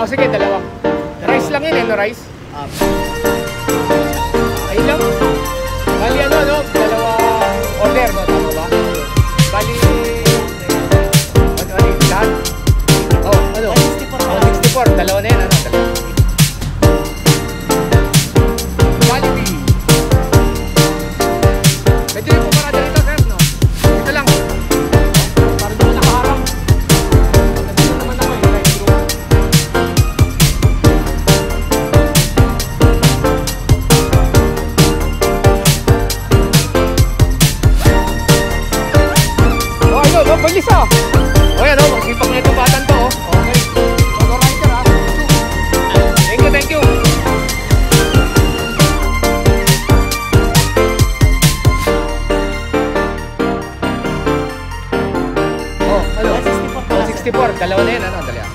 Oh, sige, dalawa. Rice lang yun eh, no rice? Ayun lang. Bali ano, dalawa order, no? Tama ba? Bali, ano, lahat? Oh, ano? 164, dalawa na yun, ano? Dalawa. Quality. Medyo yung pumarada rito, sir, no? Ito lang. Parang doon nakaharap. Nandito naman ako, yung live group. Oh, bilis ah! O yan o, magsipag na itong batan to. Okay. Motor rider ah. Thank you, thank you. Oh, ano? 164, dalawa na yan, ano? Dali ah.